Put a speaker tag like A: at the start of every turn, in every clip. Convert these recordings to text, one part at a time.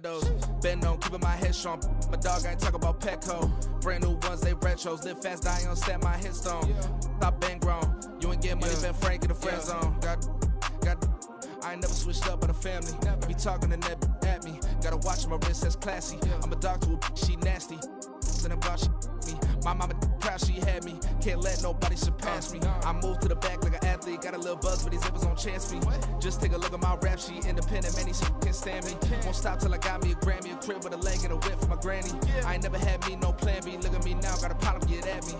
A: windows. Been on keeping my head strong. My dog ain't talk about Petco. Brand new ones, they retros. Live fast, die on stat my headstone. Stop been grown. You ain't get money, been Frank in the friend zone. I ain't never switched up on the family. Be talking to that at me. Gotta watch my wrist, that's classy. I'm a dog to a she nasty. And about she me. My mama proud she had me. Can't let nobody surpass me. I moved to the back like an athlete. Got a little buzz, but these zippers on chance me. Just take a look at my rap sheet. Independent, man, these can't stand me. Won't stop till I got me a Grammy, a crib with a leg and a whip for my granny. I ain't never had me no plan B. Look at me now, got a problem, get at me.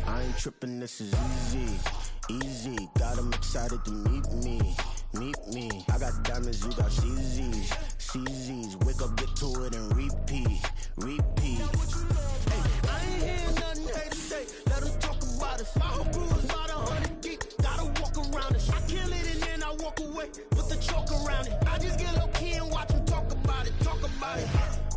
B: I ain't tripping, this is easy, easy. Got 'em excited to meet me. I got diamonds, you got CZs. Wake up, get to it, and repeat. Hey, I ain't hearing nothing hate today. Let 'em talk about us. My whole crew is about 100 deep. Gotta walk around it. I kill it and then I walk away. Put the chalk around it. I just get low key and watch 'em talk about it.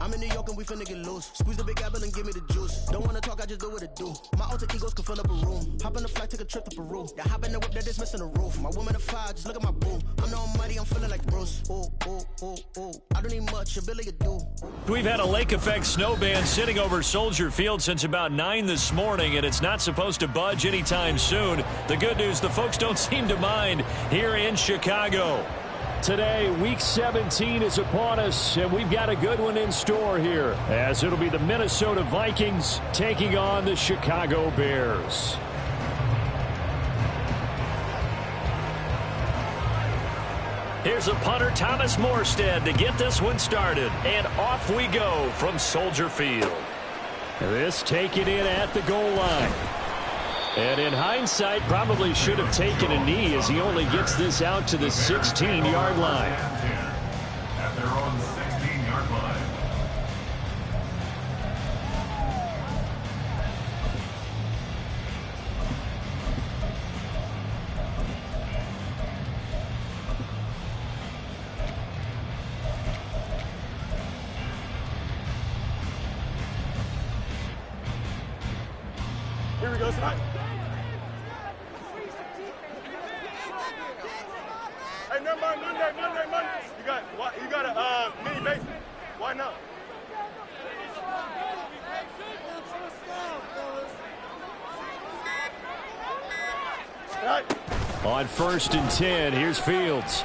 B: I'm in New York and we finna get loose. Squeeze the big apple and give me the juice. Don't wanna talk, I just do what it do. My alter egos can fill up a room. Hop in a flight, take a trip to Peru. Yeah, hop in the whip that is missing the roof. My woman a fire, just look at my boo. I'm no mighty, I'm feeling like Bruce. Ooh. I don't need much, ability to do.
C: We've had a lake effect snow band sitting over Soldier Field since about 9 this morning, and it's not supposed to budge anytime soon. The good news, the folks don't seem to mind here in Chicago. Today, Week 17 is upon us, and we've got a good one in store here, as it'll be the Minnesota Vikings taking on the Chicago Bears. Here's a punter, Thomas Morstead, to get this one started, and off we go from Soldier Field. This taken in at the goal line. And in hindsight, probably should have taken a knee as he only gets this out to the 16-yard line.
D: At their own 16-yard line.
E: Here we go, tonight. Hey, never mind, Monday. You got a mini basement. Why not?
C: On 1st and 10, here's Fields.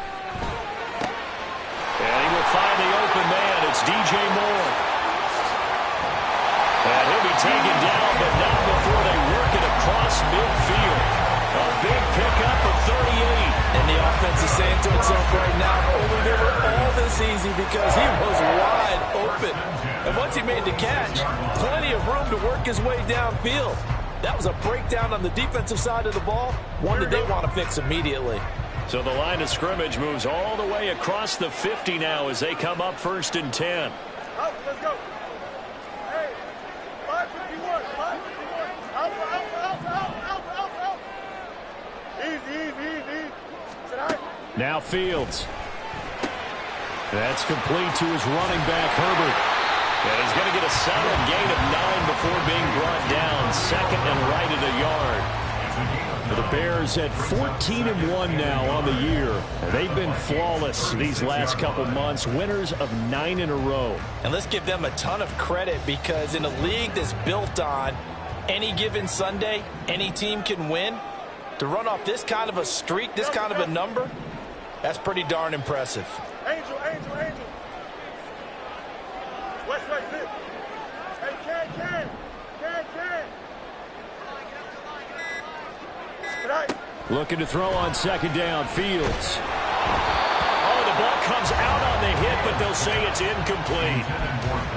C: And he will find the open man. It's DJ Moore. And he'll be taken down, but not before they work it across midfield. A big pickup of 38.
F: And the offense is saying to itself right now, only they were all this easy because he was wide open. And once he made the catch, plenty of room to work his way downfield. That was a breakdown on the defensive side of the ball, one that they want to fix immediately.
C: So the line of scrimmage moves all the way across the 50 now as they come up 1st and 10.
E: Out, let's go. Hey, 551. Out. Easy.
C: Now Fields. That's complete to his running back, Herbert. And he's going to get a solid gain of 9 before being brought down. 2nd and right at a yard. The Bears at 14-1 now on the year. They've been flawless these last couple months, winners of 9 in a row.
F: And let's give them a ton of credit because in a league that's built on any given Sunday, any team can win. To run off this kind of a streak, this kind of a number, that's pretty darn impressive.
E: Angel. West, zip. Hey, can.
C: Looking to throw on 2nd down, Fields. Oh, the ball comes out on the hit, but they'll say it's incomplete.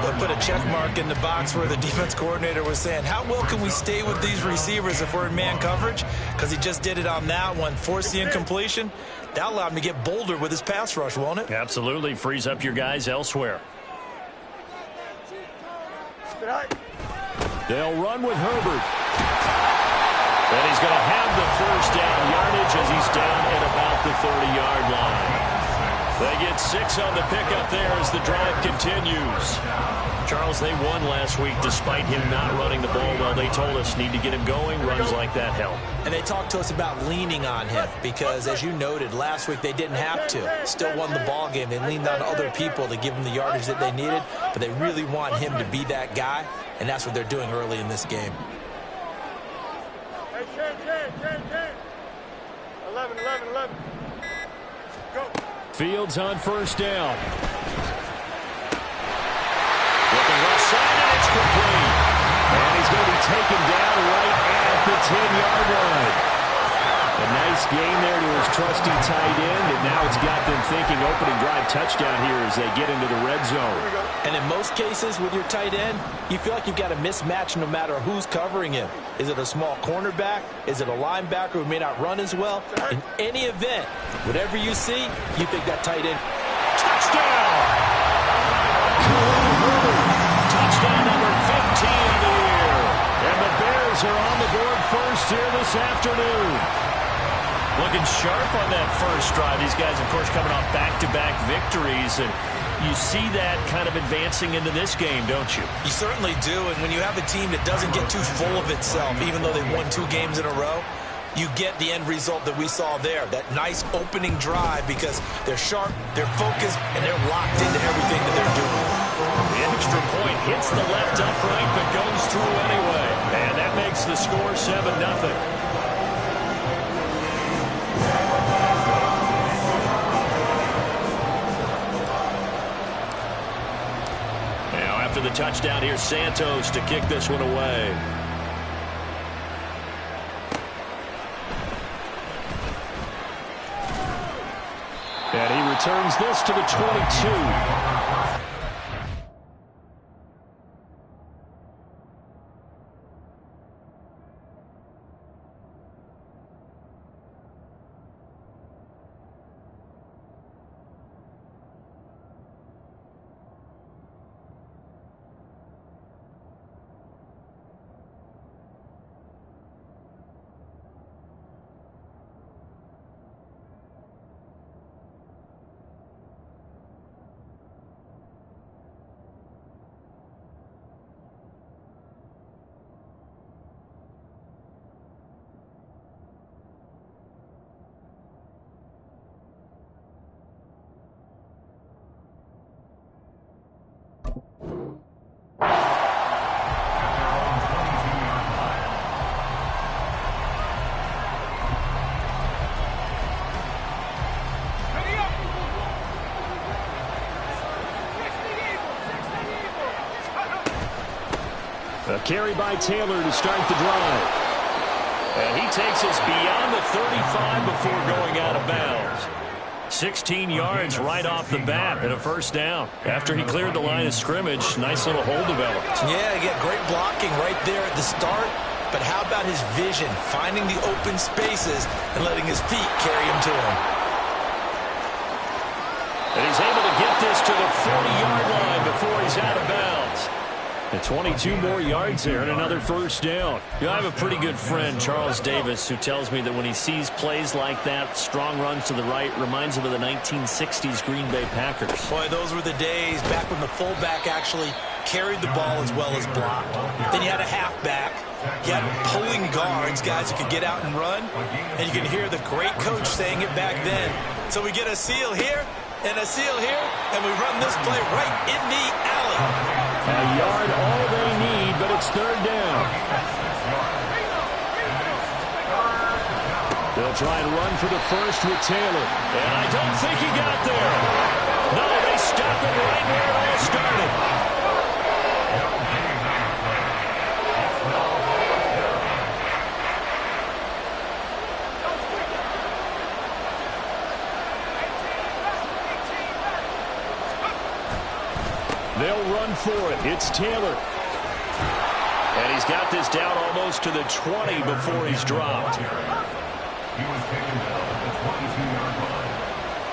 F: They'll put a check mark in the box where the defense coordinator was saying, how well can we stay with these receivers if we're in man coverage? Because he just did it on that one, forced the incompletion. That allowed him to get bolder with his pass rush, won't it?
C: Absolutely. Frees up your guys elsewhere. They'll run with Herbert. And he's going to have the 1st down yardage as he's down at about the 30-yard line. They get 6 on the pickup there as the drive continues. Charles, they won last week despite him not running the ball well. They told us need to get him going. Runs like that help.
F: And they talked to us about leaning on him because, as you noted, last week they didn't have to. Still won the ball game. They leaned on other people to give them the yardage that they needed, but they really want him to be that guy, and that's what they're doing early in this game.
E: Hey, 10. 11. Go.
C: Fields on first down. Looking left side, and it's complete. And he's going to be taken down right at the 10-yard line. A nice gain there to his trusty tight end, and now it's got them thinking opening drive touchdown here as they get into the red zone.
F: And in most cases with your tight end, you feel like you've got a mismatch no matter who's covering him. Is it a small cornerback? Is it a linebacker who may not run as well? In any event, whatever you see, you think that tight end.
C: Touchdown! Touchdown number 15 of the year. And the Bears are on the board first here this afternoon. Looking sharp on that first drive. These guys, of course, coming off back-to-back victories, and you see that kind of advancing into this game, don't you?
F: You certainly do, and when you have a team that doesn't get too full of itself, even though they've won 2 games in a row, you get the end result that we saw there, that nice opening drive because they're sharp, they're focused, and they're locked into everything that they're doing.
C: The extra point hits the left upright but goes through anyway, and that makes the score 7-0. After the touchdown, here's Santos to kick this one away. And he returns this to the 22. A carry by Taylor to start the drive. And he takes us beyond the 35 before going out of bounds. 16 yards right off the bat and a first down. After he cleared the line of scrimmage, nice little hole developed.
F: Yeah, he got great blocking right there at the start. But how about his vision, finding the open spaces and letting his feet carry him to him.
C: And he's able to get this to the 40-yard line before he's out of bounds. And 22 more yards there and another first down. You know, I have a pretty good friend, Charles Davis, who tells me that when he sees plays like that, strong runs to the right, reminds him of the 1960s Green Bay Packers.
F: Boy, those were the days back when the fullback actually carried the ball as well as blocked. Then you had a halfback. You had pulling guards, guys who could get out and run. And you can hear the great coach saying it back then. So we get a seal here and a seal here, and we run this play right in the alley.
C: A yard all they need, but it's third down. They'll try and run for the first with Taylor. And I don't think he got there. No, they stop it right where it all started. They'll run for it. It's Taylor. And he's got this down almost to the 20 before he's dropped.
D: He was taken down at the 22-yard line.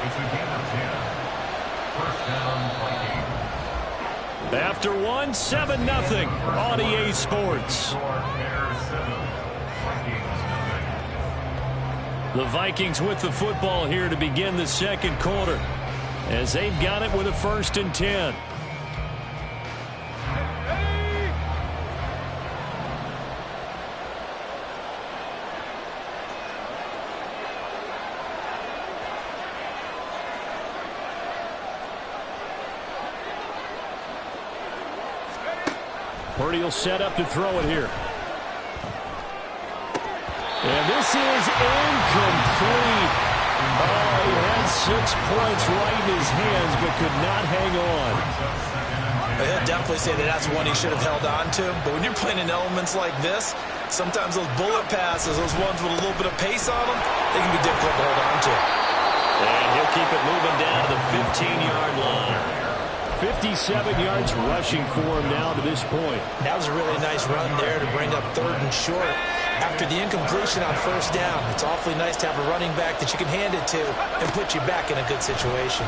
D: It's a gain of 10. First down, Vikings.
C: After one, 7-0 on EA Sports. The Vikings with the football here to begin the second quarter. as they've got it with a 1st and 10. Purdy will set up to throw it here. And this is incomplete. Oh, he had 6 points right in his hands, but could not hang on.
F: He'll definitely say that that's one he should have held on to. But when you're playing in elements like this, sometimes those bullet passes, those ones with a little bit of pace on them, they can be difficult to hold on to.
C: And he'll keep it moving down to the 15-yard line. 57 yards rushing for him now to this point.
F: That was a really nice run there to bring up 3rd and short. After the incompletion on 1st down, it's awfully nice to have a running back that you can hand it to and put you back in a good situation.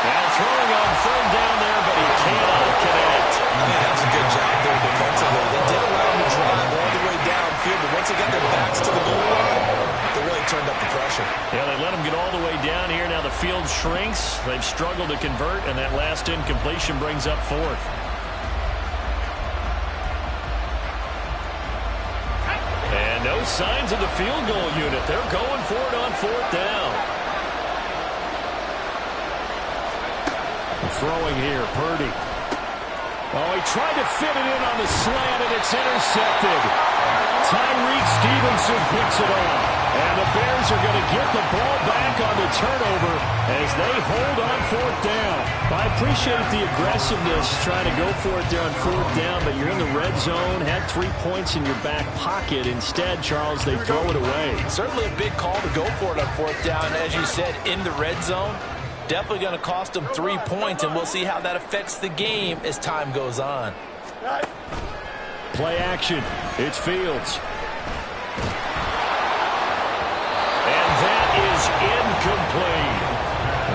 C: Now throwing on 3rd down there, but he cannot connect.
F: I think that was a good job there defensively. They did allow him to drive all the way downfield, but once they got their backs to the goal line, they really turned up the pressure.
C: Yeah, they let him get all the way down here. Now the field shrinks. They've struggled to convert, and that last incompletion brings up 4th. And no signs of the field goal unit. They're going for it on 4th down. Throwing here, Purdy. Oh, he tried to fit it in on the slant, and it's intercepted. Tyreek Stevenson picks it off. And the Bears are going to get the ball back on the turnover as they hold on 4th down. I appreciate the aggressiveness trying to go for it there on 4th down, but you're in the red zone, had 3 points in your back pocket. Instead, Charles, they throw it away.
F: Certainly a big call to go for it on 4th down. As you said, in the red zone, definitely going to cost them 3 points, and we'll see how that affects the game as time goes on.
C: Play action. It's Fields. Is incomplete.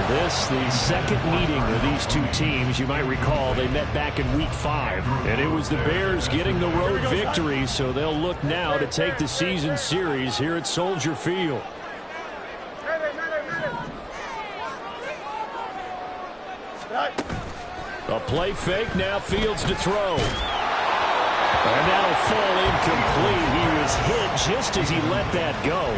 C: This, the second meeting of these two teams. You might recall they met back in Week 5, and it was the Bears getting the road victory, so they'll look now to take the season series here at Soldier Field. A play fake, now Fields to throw. And that'll fall incomplete. He was hit just as he let that go.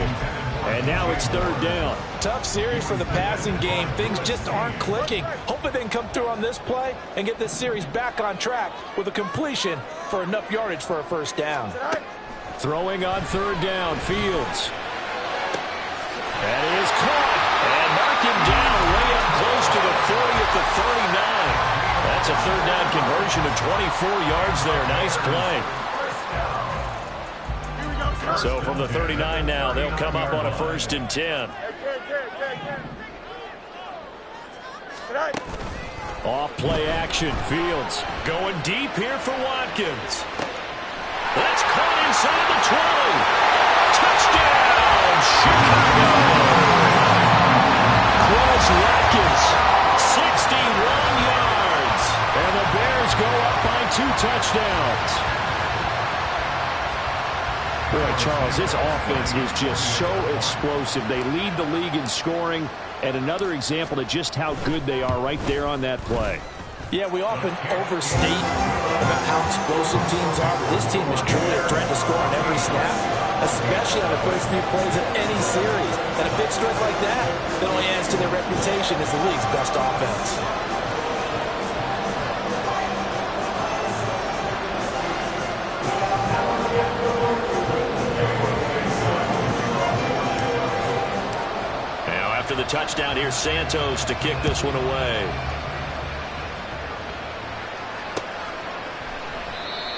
C: And now it's 3rd down.
F: Tough series for the passing game. Things just aren't clicking. Hopefully they can come through on this play and get this series back on track with a completion for enough yardage for a 1st down.
C: Throwing on 3rd down, Fields. That is caught. And knock him down way up close to the 40 at the 39. That's a 3rd down conversion of 24 yards there. Nice play. So from the 39 now, they'll come up on a 1st and 10. Off play action. Fields going deep here for Watkins. That's caught inside the 20. Touchdown, Chicago. Quez Watkins, 61 yards. And the Bears go up by 2 touchdowns. Boy, Charles, this offense is just so explosive. They lead the league in scoring, and another example of just how good they are right there on that play.
F: Yeah, we often overstate about how explosive teams are, but this team is truly a threat to score on every snap, especially on the first few plays of any series. And a big strike like that only adds to their reputation as the league's best offense.
C: After the touchdown, here's Santos to kick this one away.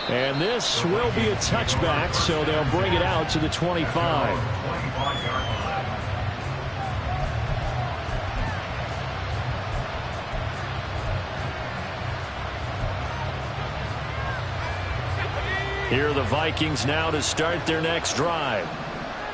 C: And this will be a touchback, so they'll bring it out to the 25. Here are the Vikings now to start their next drive.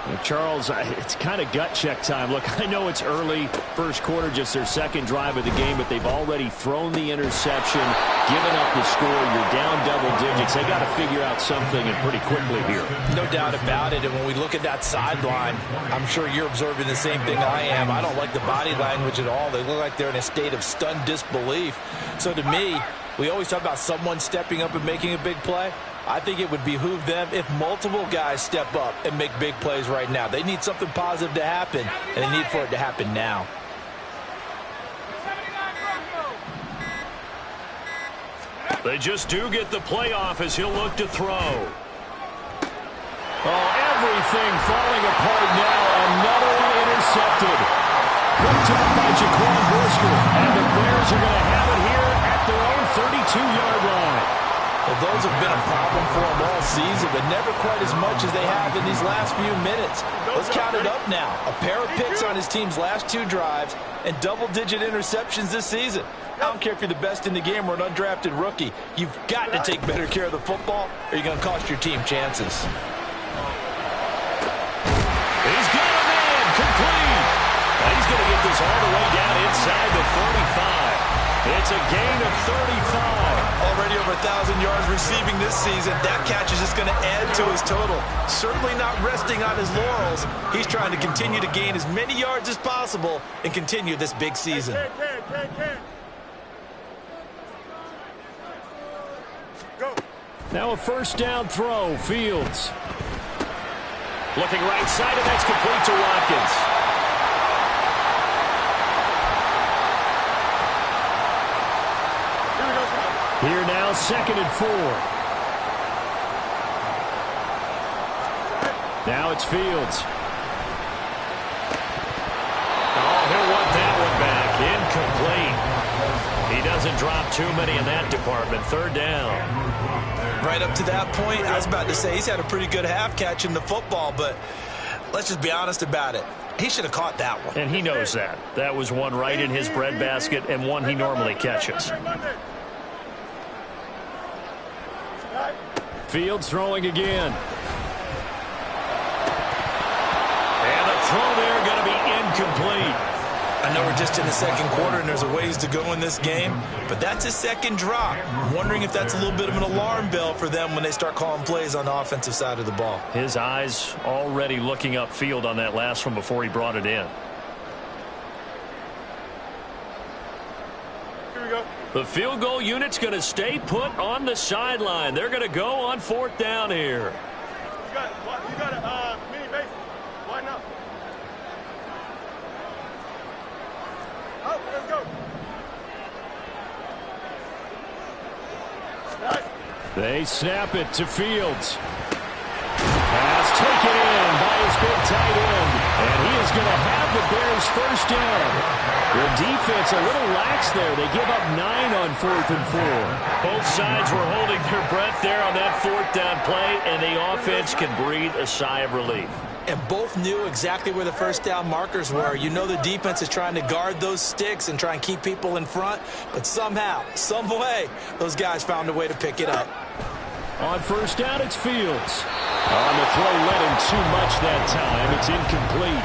C: Well, Charles, it's kind of gut check time. Look, I know it's early, first quarter, just their second drive of the game, but they've already thrown the interception, given up the score. You're down double digits. They got to figure out something, and pretty quickly here.
F: No doubt about it. And when we look at that sideline, I'm sure you're observing the same thing I am. I don't like the body language at all. They look like they're in a state of stunned disbelief. So to me, we always talk about someone stepping up and making a big play. I think it would behoove them if multiple guys step up and make big plays right now. They need something positive to happen, and they need for it to happen now.
C: They just do get the play off as he'll look to throw. Oh, everything falling apart now. Another one intercepted. Picked up by Jaquan Brisker. And the Bears are going to have it here at their own 32-yard line.
F: Well, those have been a problem for them all season, but never quite as much as they have in these last few minutes. Let's count it up now. A pair of picks on his team's last 2 drives and double-digit interceptions this season. I don't care if you're the best in the game or an undrafted rookie. You've got to take better care of the football or you're going to cost your team chances.
C: He's got a man complete. He's going to get this all the way down inside the 45. It's a gain of 35.
F: Already over 1,000 yards receiving this season. That catch is just going to add to his total. Certainly not resting on his laurels. He's trying to continue to gain as many yards as possible and continue this big season.
E: Go.
C: Now a first down throw, Fields. Looking right side, and that's complete to Watkins. Here now, 2nd and 4. Now it's Fields. Oh, he'll want that one back. Incomplete. He doesn't drop too many in that department. 3rd down.
F: Right up to that point, I was about to say he's had a pretty good half catching the football, but let's just be honest about it. He should have caught that one.
C: And he knows that. That was one right in his breadbasket and one he normally catches. Fields throwing again. And the throw there going to be incomplete.
F: I know we're just in the second quarter and there's a ways to go in this game, but that's his second drop. I'm wondering if that's a little bit of an alarm bell for them when they start calling plays on the offensive side of the ball.
C: His eyes already looking upfield on that last one before he brought it in.
E: Here we go.
C: The field goal unit's going to stay put on the sideline. They're going to go on 4th down here.
E: You got a mini base. Why not? Oh, let's go. Nice.
C: They snap it to Fields. Pass taken in by his big tight end. And he is going to have the Bears' first down. Their defense a little lax there. They give up 9 on 4th and 4. Both sides were holding their breath there on that 4th down play, and the offense can breathe a sigh of relief.
F: And both knew exactly where the first down markers were. You know the defense is trying to guard those sticks and try and keep people in front, but somehow, some way, those guys found a way to pick it up.
C: On first down, it's Fields. On the throw, let him too much that time. It's incomplete.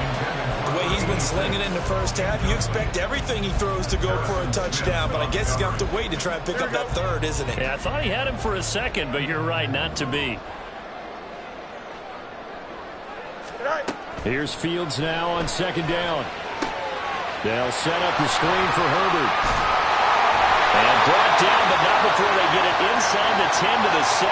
F: The way he's been slinging it in the first half, you expect everything he throws to go for a touchdown, but I guess he's going to have to wait to try and pick up that 3rd, isn't he?
C: Yeah, I thought he had him for a second, but you're right, not to be. Here's Fields now on 2nd down. They'll set up the screen for Herbert. And brought down, but not before they get it inside the 10 to the 7.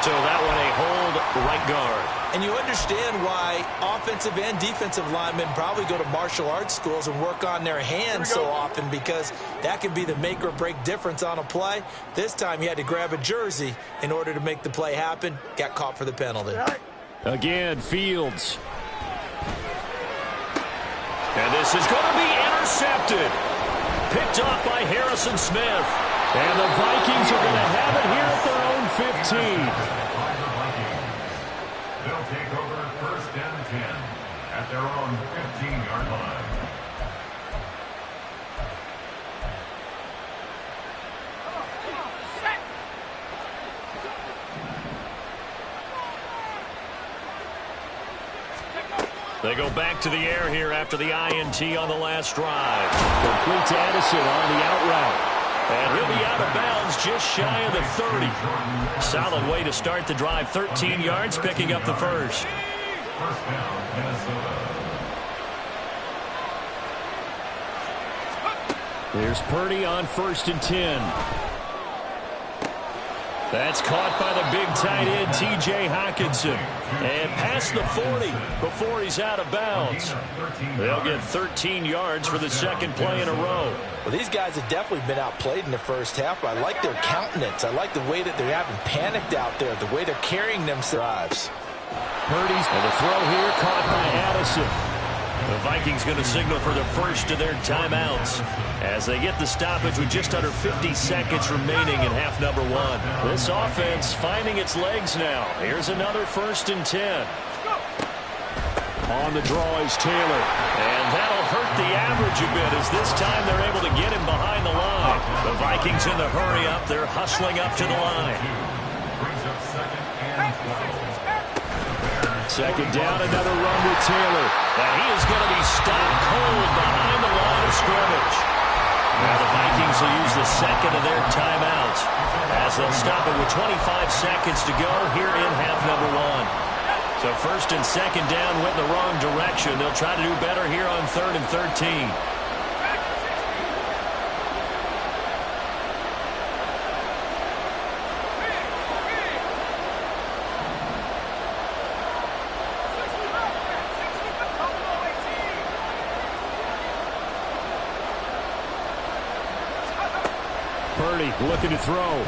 C: So that one a hold right guard.
F: And you understand why offensive and defensive linemen probably go to martial arts schools and work on their hands so often, because that can be the make or break difference on a play. This time he had to grab a jersey in order to make the play happen. Got caught for the penalty.
C: Again, Fields. And this is going to be intercepted. Picked off by Harrison Smith. And the Vikings are going to have it here at their own 15.
D: They'll take over 1st and 10 at their own 15-yard line.
C: They go back to the air here after the INT on the last drive. Complete to Addison on the out route. And he'll be out of bounds just shy of the 30. Solid way to start the drive. 13 yards, picking up the first.
D: First down, Minnesota.
C: Here's Purdy on 1st and 10. That's caught by the big tight end, T.J. Hockenson. And past the 40 before he's out of bounds. They'll get 13 yards for the second play in a row.
F: Well, these guys have definitely been outplayed in the first half. I like their countenance. I like the way that they're having panicked out there, the way they're carrying themselves.
C: Purdy's and the throw here caught by Addison. The Vikings going to signal for the first of their timeouts as they get the stoppage with just under 50 seconds remaining in half number 1. This offense finding its legs now. Here's another 1st and 10. On the draw is Taylor. And that'll hurt the average a bit as this time they're able to get him behind the line. The Vikings in the hurry up. They're hustling up to the line.
D: Brings up 2nd and 12.
C: Second down, another run with Taylor. And he is going to be stopped cold behind the line of scrimmage. Now the Vikings will use the second of their timeouts as they'll stop it with 25 seconds to go here in half number 1. So 1st and 2nd down went in the wrong direction. They'll try to do better here on 3rd and 13. Purdy looking to throw.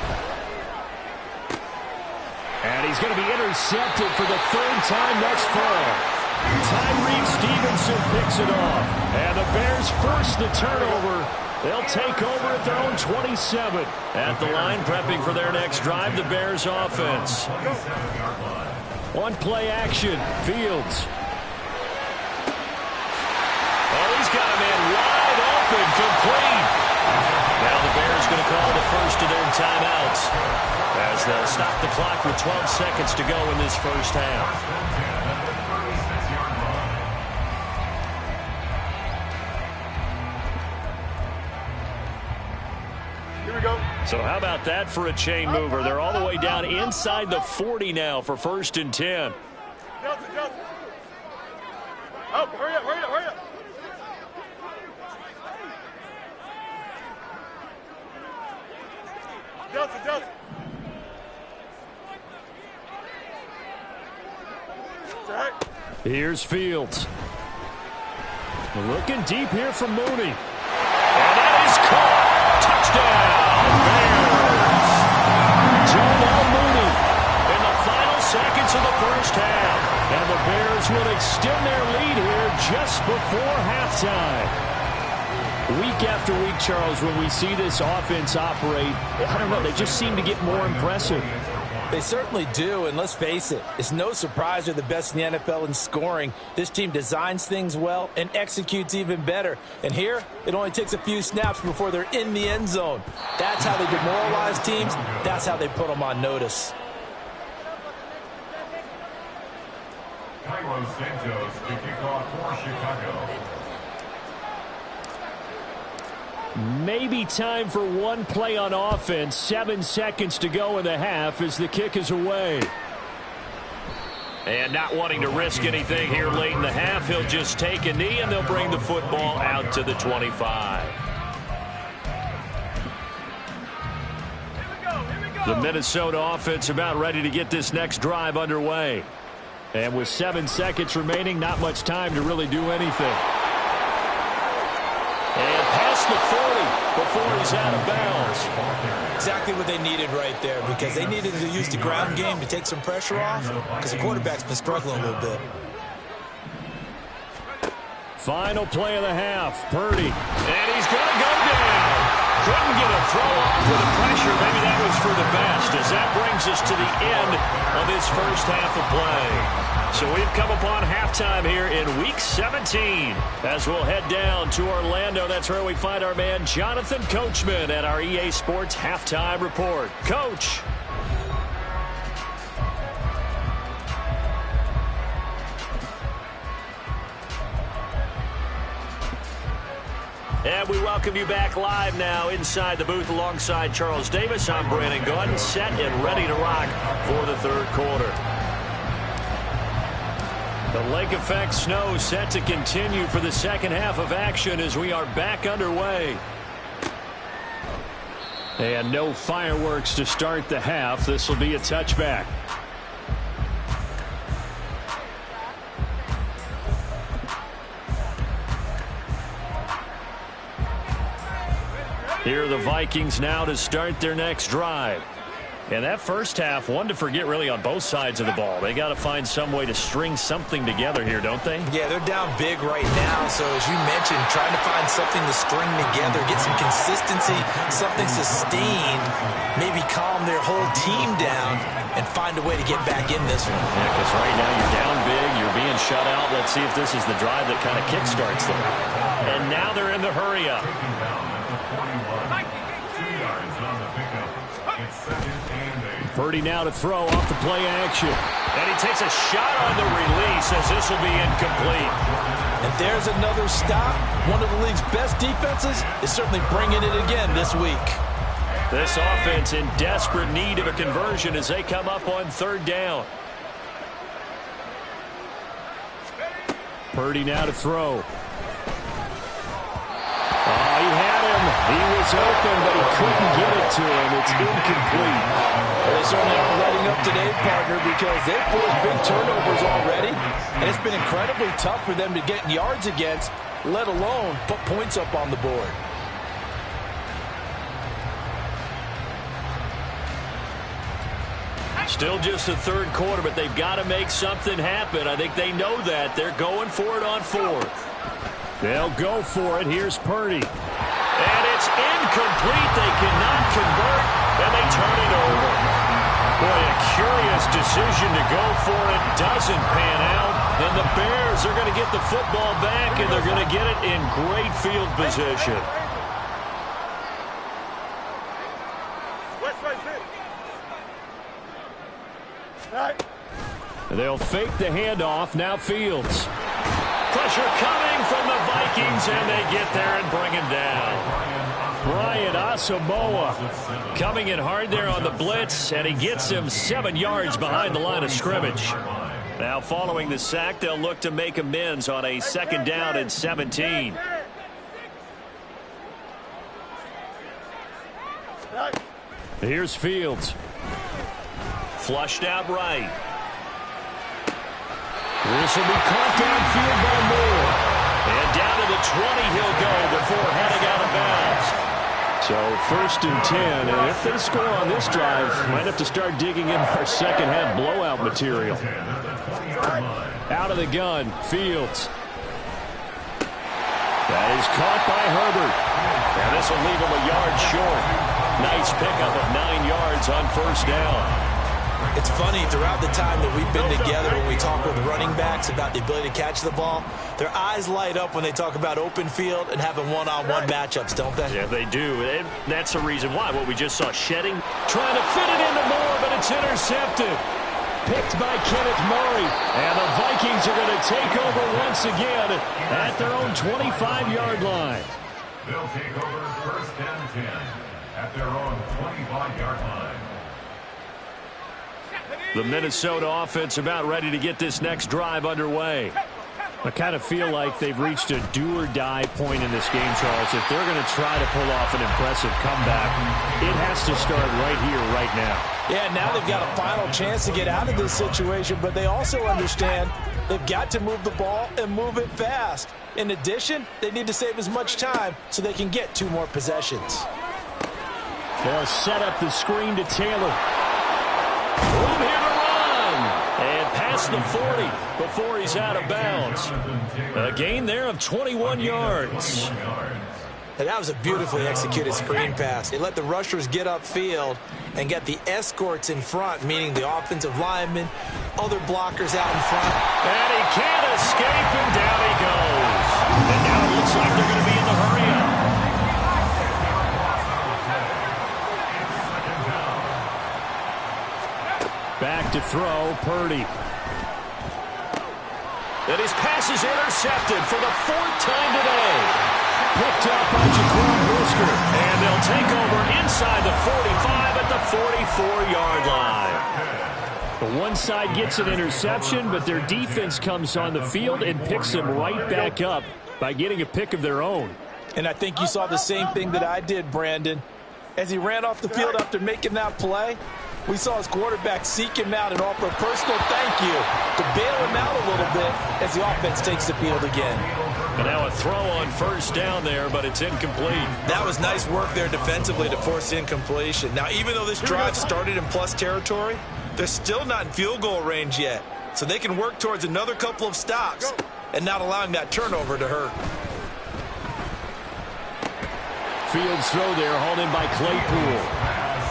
C: And he's going to be intercepted for the 3rd time next fall. Tyreek Stevenson picks it off. And the Bears force the turnover. They'll take over at their own 27. At the line, prepping for their next drive, the Bears offense. One play action, Fields. Oh, he's got a man wide open, complete. Now the Bears going to call the first of their timeouts as they'll stop the clock with 12 seconds to go in this first half.
E: Here we go.
C: So how about that for a chain mover? They're all the way down inside the 40 now for 1st and 10.
E: Delta. Oh, hurry up. Delta.
C: Here's Fields. Looking deep here from Mooney. And that is caught. Touchdown, Bears. Joel Mooney in the final seconds of the first half. And the Bears will extend their lead here just before halftime. Week after week, Charles, when we see this offense operate, I don't know, they just seem to get more impressive.
F: They certainly do, and let's face it, it's no surprise they're the best in the NFL in scoring. This team designs things well and executes even better. And here, it only takes a few snaps before they're in the end zone. That's how they demoralize teams. That's how they put them on notice.
D: Cairo Santos to kick off for Chicago.
C: Maybe time for one play on offense. 7 seconds to go in the half as the kick is away. And not wanting to risk anything here late in the half, he'll just take a knee and they'll bring the football out to the 25. The Minnesota offense about ready to get this next drive underway. And with 7 seconds remaining, not much time to really do anything. And past the 40 before he's out of bounds.
F: Exactly what they needed right there, because they needed to use the ground game to take some pressure off, because the quarterback's been struggling a little bit.
C: Final play of the half, Purdy. And he's going to go down. Couldn't get a throw off with the pressure. Maybe that was for the best, as that brings us to the end of this first half of play. So we've come upon halftime here in Week 17. As we'll head down to Orlando, that's where we find our man Jonathan Coachman at our EA Sports Halftime Report. Coach. And we welcome you back live now inside the booth alongside Charles Davis. I'm Brandon Gaudin, set and ready to rock for the third quarter. The lake effect snow set to continue for the second half of action as we are back underway. And no fireworks to start the half. This will be a touchback. Here are the Vikings now to start their next drive. And that first half, one to forget really on both sides of the ball. They got to find some way to string something together here, don't they?
F: Yeah, they're down big right now. So as you mentioned, trying to find something to string together, get some consistency, something sustained, maybe calm their whole team down and find a way to get back in this one.
C: Yeah, because right now you're down big, you're being shut out. Let's see if this is the drive that kind of kickstarts them. And now they're in the hurry up. Purdy now to throw off the play action. And he takes a shot on the release as this will be incomplete.
F: And there's another stop. One of the league's best defenses is certainly bringing it again this week.
C: This offense in desperate need of a conversion as they come up on third down. Purdy now to throw. Oh, he had him. He was open, but he couldn't get it to him. It's incomplete.
F: Well, they certainly are letting up today, partner, because they've forced big turnovers already, and it's been incredibly tough for them to get yards against, let alone put points up on the board.
C: Still just the third quarter, but they've got to make something happen. I think they know that. They're going for it on fourth. They'll go for it. Here's Purdy. And it's incomplete. They cannot convert, and they turn it over. Boy, a curious decision to go for it. Doesn't pan out. And the Bears are going to get the football back, and they're going to get it in great field position. They'll fake the handoff. Now Fields. Pressure coming from the Vikings, and they get there and bring him down. Brian Asamoah coming in hard there on the blitz, and he gets him 7 yards behind the line of scrimmage. Now following the sack, they'll look to make amends on a second down and 17. Here's Fields. Flushed out right. This will be caught downfield by Moore. And down to the 20 he'll go before heading out of bounds. So 1st and 10, and if they score on this drive, might have to start digging in our second half blowout material. Out of the gun, Fields. That is caught by Herbert. And this will leave him a yard short. Nice pickup of 9 yards on first down.
F: It's funny, throughout the time that we've been together, when we talk with running backs about the ability to catch the ball, their eyes light up when they talk about open field and having one-on-one matchups, don't they?
C: Yeah, they do. And that's the reason why. What we just saw, shedding, trying to fit it into Moore, but it's intercepted. Picked by Kenneth Murray. And the Vikings are going to take over once again at their own 25-yard line.
D: They'll take over 1st and 10 at their own 25-yard line.
C: The Minnesota offense about ready to get this next drive underway. I kind of feel like they've reached a do-or-die point in this game, Charles. If they're going to try to pull off an impressive comeback, it has to start right here, right now.
F: Yeah, now they've got a final chance to get out of this situation, but they also understand they've got to move the ball and move it fast. In addition, they need to save as much time so they can get 2 more possessions.
C: They'll set up the screen to Taylor. Room here to run. And past the 40 before he's out of bounds. A gain there of 21 yards.
F: And that was a beautifully executed screen pass. It let the rushers get upfield and get the escorts in front, meaning the offensive linemen, other blockers out in front.
C: And he can't escape, and down he goes. And now it looks like they're going to be in the hurry-up. Back to throw, Purdy. And his pass is intercepted for the 4th time today. picked up by Jaquan Brisker. And they'll take over inside the 45 at the 44-yard line. The one side gets an interception, but their defense comes on the field and picks them right back up by getting a pick of their own.
F: And I think you saw the same thing that I did, Brandon. As he ran off the field after making that play, we saw his quarterback seek him out and offer a personal thank you to bail him out a little bit as the offense takes the field again.
C: And now a throw on first down there, but it's incomplete.
F: That was nice work there defensively to force incompletion. Now, even though this drive started in plus territory, they're still not in field goal range yet. So they can work towards another couple of stops and not allowing that turnover to hurt.
C: Fields throw there, hauled in by Claypool.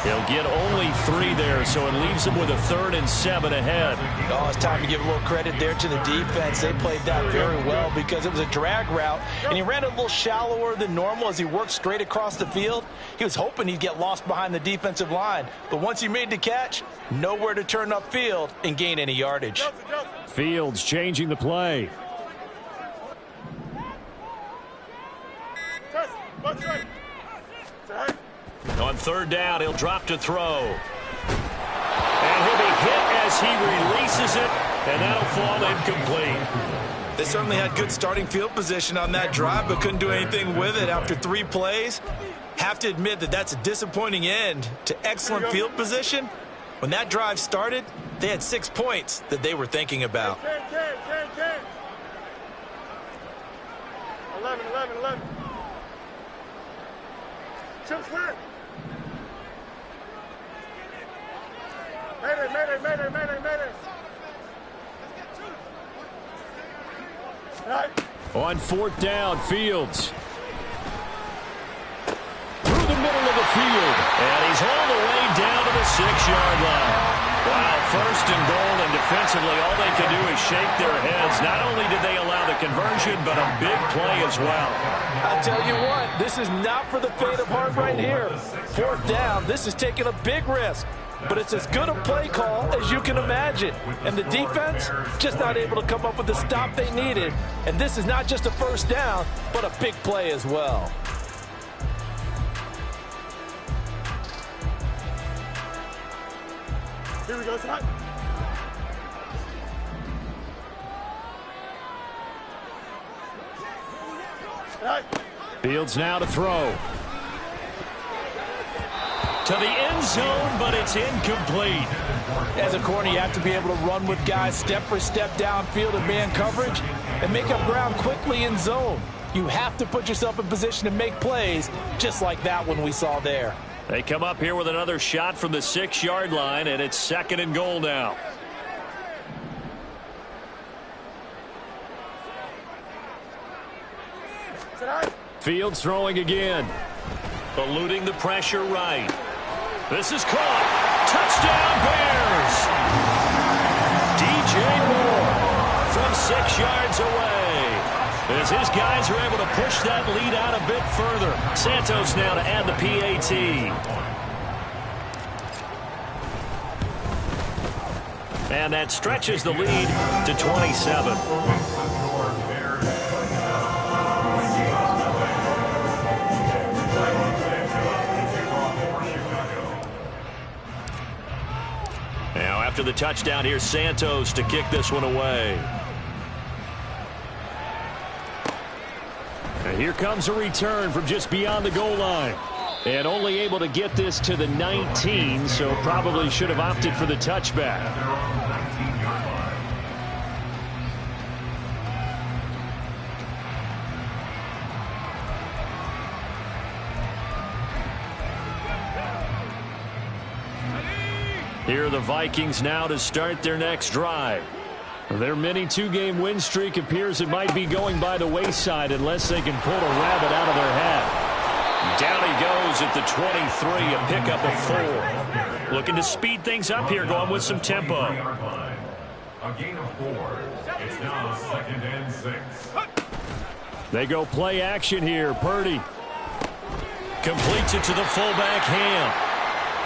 C: He'll get only 3 there, so it leaves him with a 3rd and 7 ahead.
F: Oh, it's time to give a little credit there to the defense. They played that very well because it was a drag route, and he ran a little shallower than normal as he worked straight across the field. He was hoping he'd get lost behind the defensive line, but once he made the catch, nowhere to turn upfield and gain any yardage.
C: Fields changing the play. On 3rd down, he'll drop to throw. And he'll be hit as he releases it, and that'll fall incomplete.
F: They certainly had good starting field position on that drive, but couldn't do anything with it after 3 plays. Have to admit that that's a disappointing end to excellent field position. When that drive started, they had 6 points that they were thinking about.
E: 11. Chip square. Mayday.
C: On 4th down, Fields. Through the middle of the field. And he's hauled away down to the 6-yard line. Wow, 1st and goal, and defensively all they can do is shake their heads. Not only did they allow the conversion, but a big play as well.
F: I'll tell you what, this is not for the faint of heart right here. 4th down, this is taking a big risk. But it's as good a play call as you can imagine. And the defense just not able to come up with the stop they needed. And this is not just a 1st down, but a big play as well.
E: Here we go, son.
C: Fields now to throw. To the end zone, but it's incomplete.
F: As a corner, you have to be able to run with guys step for step downfield in man coverage and make up ground quickly in zone. You have to put yourself in position to make plays, just like that one we saw there.
C: They come up here with another shot from the 6-yard line, and it's 2nd and goal now. Fields throwing again. Eluding the pressure right. This is caught. Touchdown, Bears! DJ Moore from 6 yards away. As his guys are able to push that lead out a bit further. Santos now to add the PAT. And that stretches the lead to 27. Now after the touchdown, here's Santos to kick this one away. And here comes a return from just beyond the goal line. And only able to get this to the 19, so probably should have opted for the touchback. Here are the Vikings now to start their next drive. Their mini 2-game win streak appears it might be going by the wayside unless they can pull a rabbit out of their hat. Down he goes at the 23, a pickup of 4. Looking to speed things up here, going with some tempo.
D: A gain of 4. It's now 2nd and 6.
C: They go play action here. Purdy completes it to the fullback Ham.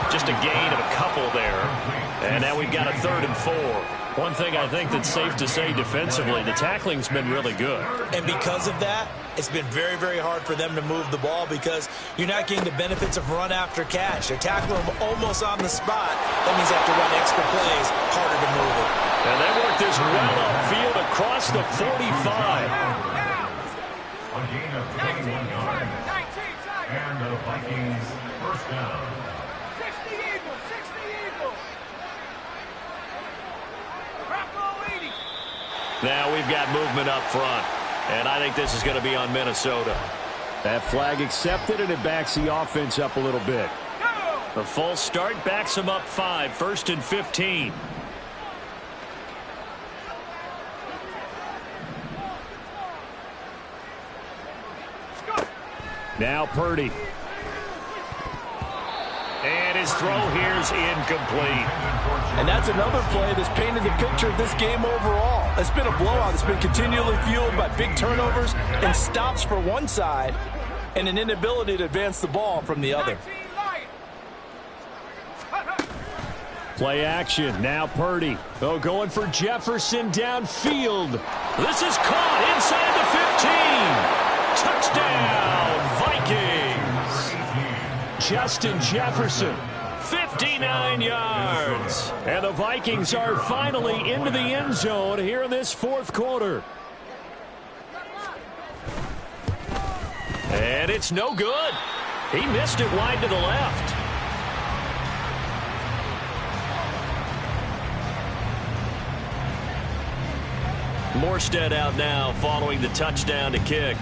C: Just a gain of a couple there. And now we've got a 3rd and 4. One thing I think that's safe to say defensively, the tackling's been really good.
F: And because of that, it's been very, very hard for them to move the ball because you're not getting the benefits of run after catch. They're tackling them almost on the spot. That means they have to run extra plays, harder to move it.
C: And they work this well upfield across the 45.
D: A gain of 21 yards. And the Vikings first down.
G: 60 Eagles, 60 Eagles. Bravo 80.
C: Now we've got movement up front, and I think this is going to be on Minnesota. That flag accepted, and it backs the offense up a little bit. The false start backs them up 5, 1st and 15. Now Purdy. And his throw here is incomplete.
F: And that's another play that's painted the picture of this game overall. It's been a blowout. It's been continually fueled by big turnovers and stops for one side and an inability to advance the ball from the other.
C: Play action. Now Purdy. Oh, going for Jefferson downfield. This is caught inside the 15. Touchdown, Vikings. Justin Jefferson, 59 yards. And the Vikings are finally into the end zone here in this fourth quarter. And it's no good. He missed it wide to the left. Morstead out now following the touchdown to kick.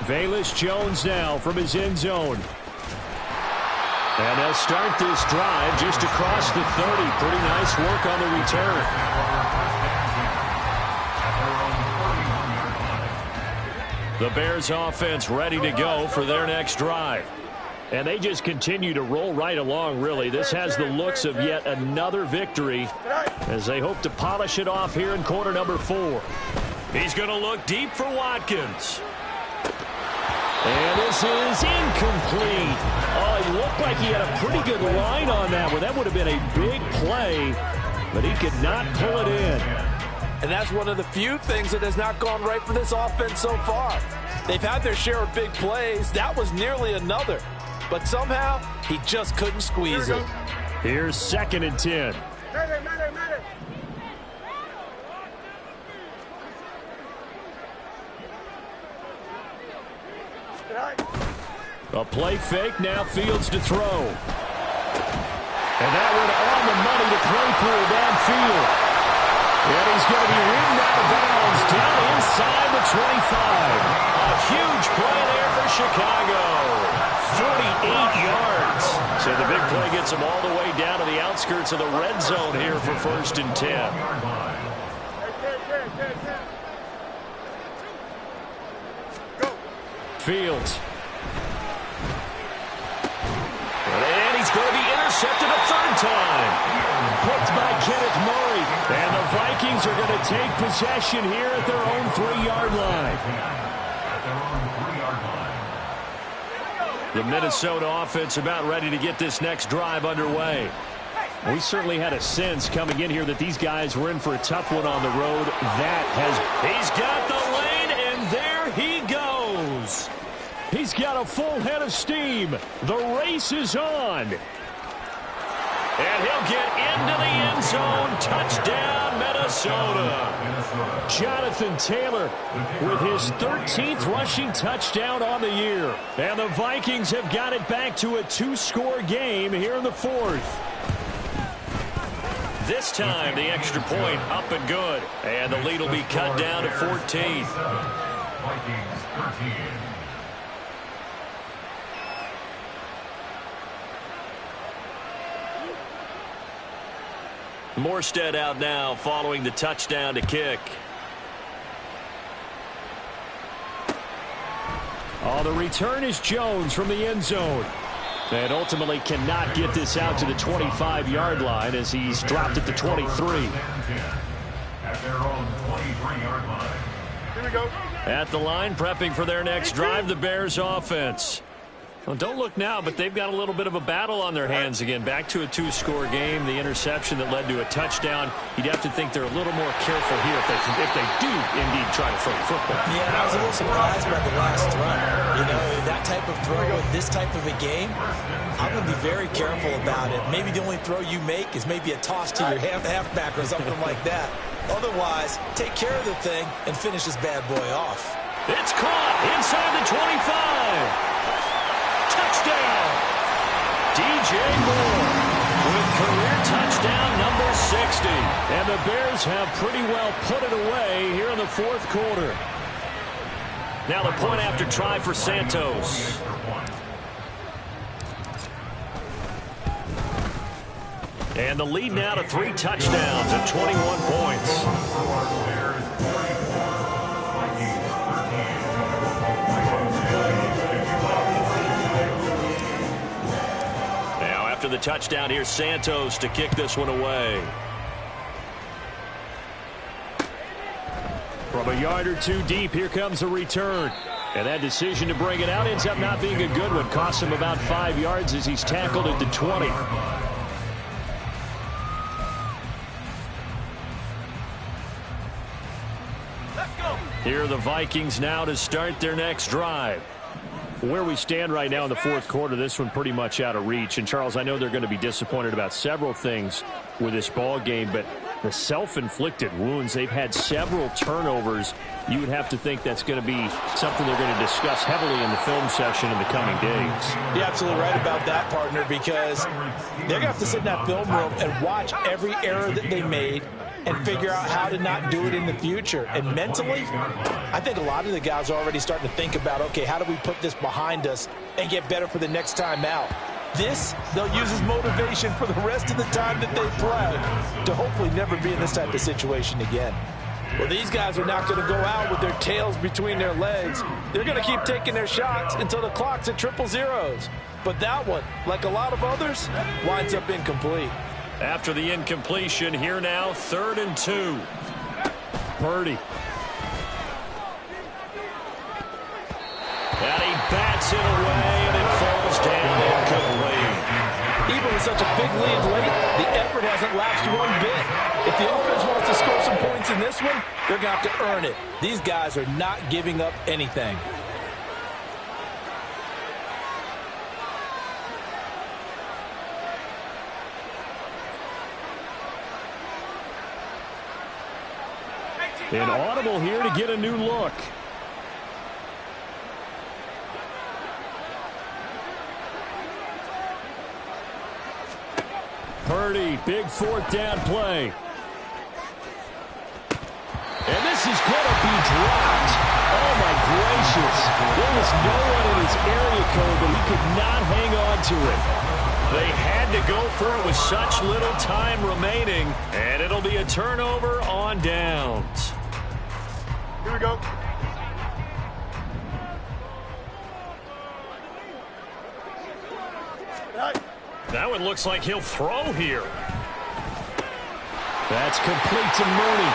C: Velus Jones now from his end zone. And they'll start this drive just across the 30. Pretty nice work on the return. The Bears offense ready to go for their next drive. And they just continue to roll right along, really. This has the looks of yet another victory as they hope to polish it off here in quarter number 4. He's going to look deep for Watkins. And this is incomplete. Oh, he looked like he had a pretty good line on that one. That would have been a big play, but he could not pull it in.
F: And that's one of the few things that has not gone right for this offense so far. They've had their share of big plays. That was nearly another. But somehow, he just couldn't squeeze it.
C: Here's 2nd and 10. A play fake, now Fields to throw. And that one on the money to Claypool downfield. And he's going to be ridden out of bounds down inside the 25. A huge play there for Chicago. 48 yards. So the big play gets him all the way down to the outskirts of the red zone here for 1st and 10. Fields. And he's going to be intercepted a 3rd time. Picked by Kenneth Murray. And the Vikings are going to take possession here at their own 3-yard line. The Minnesota offense about ready to get this next drive underway. We certainly had a sense coming in here that these guys were in for a tough one on the road. He's got the lane, and there he goes. He's got a full head of steam. The race is on. And he'll get into the end zone. Touchdown, Minnesota. Jonathan Taylor with his 13th rushing touchdown on the year. And the Vikings have got it back to a 2-score game here in the 4th. This time, the extra point up and good. And the lead will be cut down to 14.
D: Vikings 13.
C: Morstead out now following the touchdown to kick. Oh, the return is Jones from the end zone. And ultimately cannot get this out to the 25-yard line as he's dropped at the 23.
D: At their own 23-yard line.
E: Here we go.
C: At the line, prepping for their next drive, the Bears offense. Well, don't look now, but they've got a little bit of a battle on their hands again. Back to a 2-score game. The interception that led to a touchdown. You'd have to think they're a little more careful here if they do indeed try to throw the football.
F: Yeah, and I was a little surprised by the last throw. You know, that type of throw with this type of a game, I'm going to be very careful about it. Maybe the only throw you make is maybe a toss to your halfback or something like that. Otherwise, take care of the thing and finish this bad boy off.
C: It's caught inside the 25. Touchdown! DJ Moore with career touchdown number 60. And the Bears have pretty well put it away here in the fourth quarter. Now the point after try for Santos. And the lead now to 3 touchdowns at 21 points. After the touchdown, here's Santos to kick this one away. From a yard or two deep, here comes a return. And that decision to bring it out ends up not being a good one. Costs him about 5 yards as he's tackled at the 20. Here are the Vikings now to start their next drive. Where we stand right now in the fourth quarter, this one pretty much out of reach. And, Charles, I know they're going to be disappointed about several things with this ball game, but the self-inflicted wounds, they've had several turnovers. You would have to think that's going to be something they're going to discuss heavily in the film session in the coming days.
F: You're absolutely right about that, partner, because they're going to have to sit in that film room and watch every error that they made and figure out how to not do it in the future. And mentally, I think a lot of the guys are already starting to think about, okay, how do we put this behind us and get better for the next time out? This, they'll use as motivation for the rest of the time that they play to hopefully never be in this type of situation again. Well, these guys are not going to go out with their tails between their legs. They're going to keep taking their shots until the clock's at 000. But that one, like a lot of others, winds up incomplete.
C: After the incompletion, here now, 3rd and 2. Purdy. And he bats it away, and it falls down incomplete.
F: Even with such a big lead late, the effort hasn't lapsed one bit. If the offense wants to score some points in this one, they're going to have to earn it. These guys are not giving up anything.
C: An audible here to get a new look. Purdy, big 4th down play. And this is going to be dropped. Oh, my gracious. There was no one in his area code, but he could not hang on to it. They had to go for it with such little time remaining, and it'll be a turnover on downs.
E: Here we go.
C: That one looks like he'll throw here. That's complete to Mooney.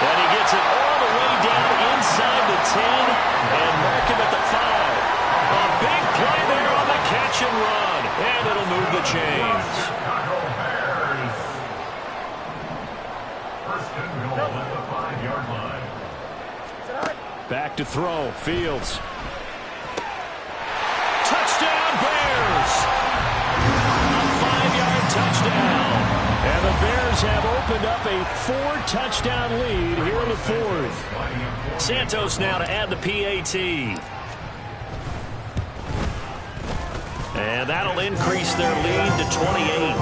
C: And he gets it all the way down inside the 10 and mark him at the 5. A big play there on the catch and run. And it'll move the chains. Back to throw. Fields. Touchdown, Bears! A 5-yard touchdown. And the Bears have opened up a 4-touchdown lead here in the 4th. Santos now to add the PAT. And that'll increase their lead to 28.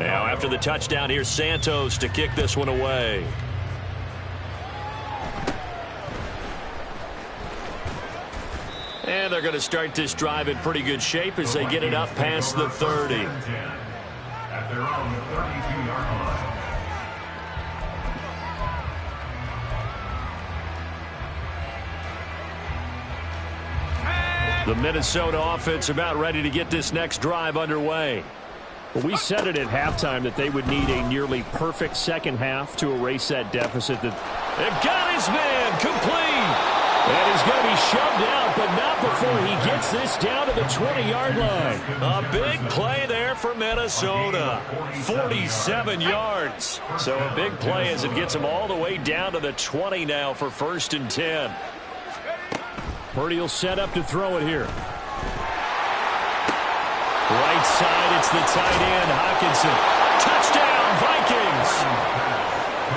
C: Now, after the touchdown, here's Santos to kick this one away. And they're going to start this drive in pretty good shape as they get it up past the 30.
D: At their own 32-yard line. The
C: Minnesota offense about ready to get this next drive underway. We said it at halftime that they would need a nearly perfect second half to erase that deficit. They've got his man complete. And he's going to be shoved out, but not before he gets this down to the 20-yard line. A big play there for Minnesota. 47 yards. So a big play as it gets him all the way down to the 20 now for 1st and 10. Purdy will set up to throw it here. Right side, it's the tight end, Hockenson. Touchdown, Vikings!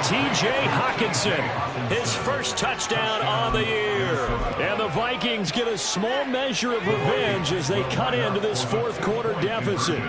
C: T.J. Hockenson, his first touchdown on the year. And the Vikings get a small measure of revenge as they cut into this fourth quarter deficit.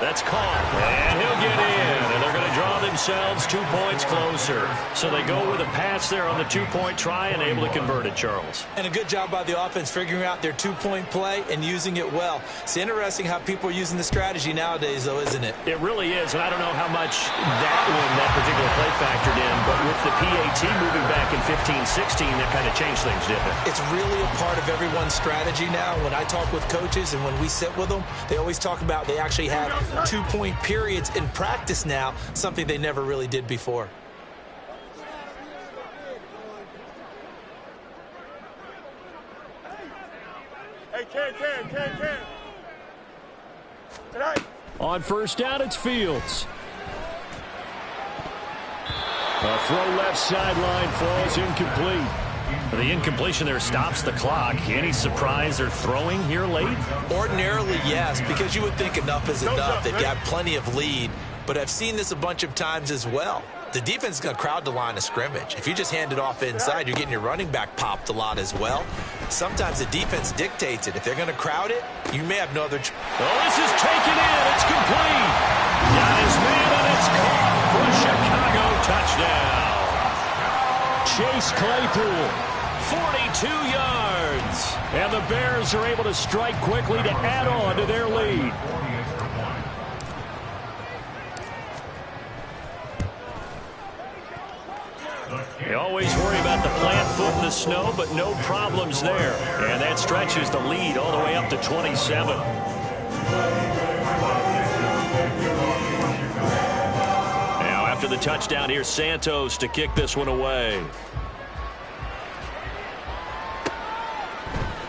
C: That's caught, and he'll get in, and they're going to draw themselves 2 points closer. So they go with a pass there on the two-point try and able to convert it, Charles.
F: And a good job by the offense figuring out their two-point play and using it well. It's interesting how people are using the strategy nowadays, though, isn't it?
C: It really is, and I don't know how much that particular play factored in, but with the PAT moving back in 15-16, that kind of changed things, didn't it?
F: It's really a part of everyone's strategy now. When I talk with coaches and when we sit with them, they always talk about they actually have two-point periods in practice now, something they never really did before.
E: Hey, Ken. Tonight.
C: On first down, it's Fields. A throw left sideline falls incomplete. The incompletion there stops the clock. Any surprise they're throwing here late?
F: Ordinarily, yes, because you would think enough is enough. They've got plenty of lead, but I've seen this a bunch of times as well. The defense is going to crowd the line of scrimmage. If you just hand it off inside, you're getting your running back popped a lot as well. Sometimes the defense dictates it. If they're going to crowd it, you may have no other choice.
C: Oh, this is taken in. It's complete. Got his man, and it's caught for a Chicago touchdown. Chase Claypool, 42 yards. And the Bears are able to strike quickly to add on to their lead. You always worry about the plant foot in the snow, but no problems there. And that stretches the lead all the way up to 27. Now after the touchdown, here's Santos to kick this one away.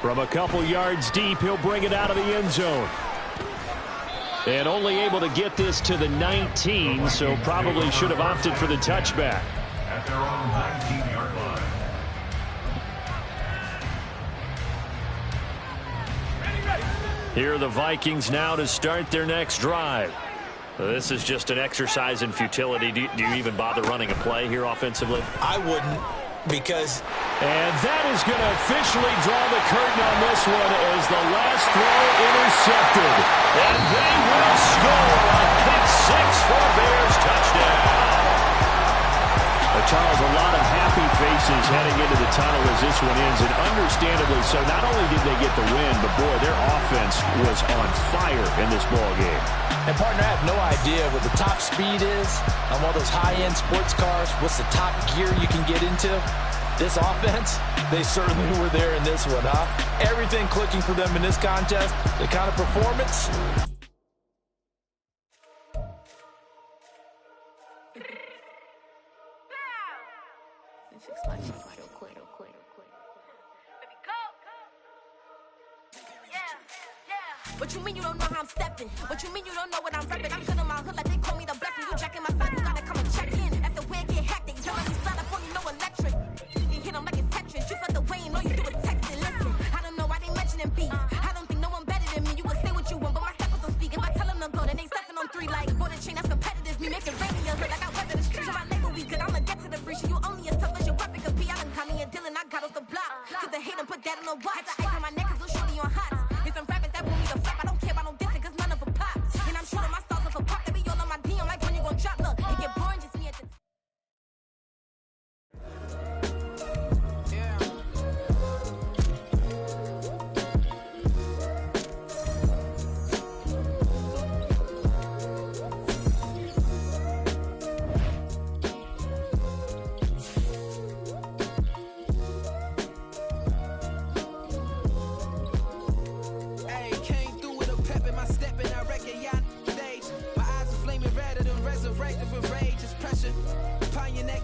C: From a couple yards deep, he'll bring it out of the end zone. And only able to get this to the 19, so probably should have opted for the touchback.
D: At their own 19-yard line.
C: Here are the Vikings now to start their next drive. This is just an exercise in futility. Do you even bother running a play here offensively?
F: I wouldn't, because...
C: And that is going to officially draw the curtain on this one as the last throw intercepted. And they will score a pick six for a Bears touchdown. Charles, a lot of happy faces heading into the tunnel as this one ends, and understandably so. Not only did they get the win, but boy, their offense was on fire in this ball game.
F: And partner, I have no idea what the top speed is on one of those high-end sports cars. What's the top gear you can get into? This offense, they certainly were there in this one, huh? Everything clicking for them in this contest, the kind of performance.
H: What you mean you don't know how I'm stepping? What you mean you don't know what I'm repping? I'm good on my hood like they call me the blessing. You jacking my side, you gotta come and check in. After where get hectic, tell me slide up on you, no electric. You hit them like it's Tetris. You felt the way and all you do is text it. Listen, I don't know why they mentioning beef. I don't think no one better than me. You would say what you want, but my steppers don't speak. If I tell them to go, then they stepping on three like border chain. That's competitive. Me making rain in your hood like I weather the streets. My neighbor we good. I'ma get to the breach. You only as tough as your weapon could be. I done Connie and Dylan. I got off the block. To the hate and put that on the watch. I ice on my neck.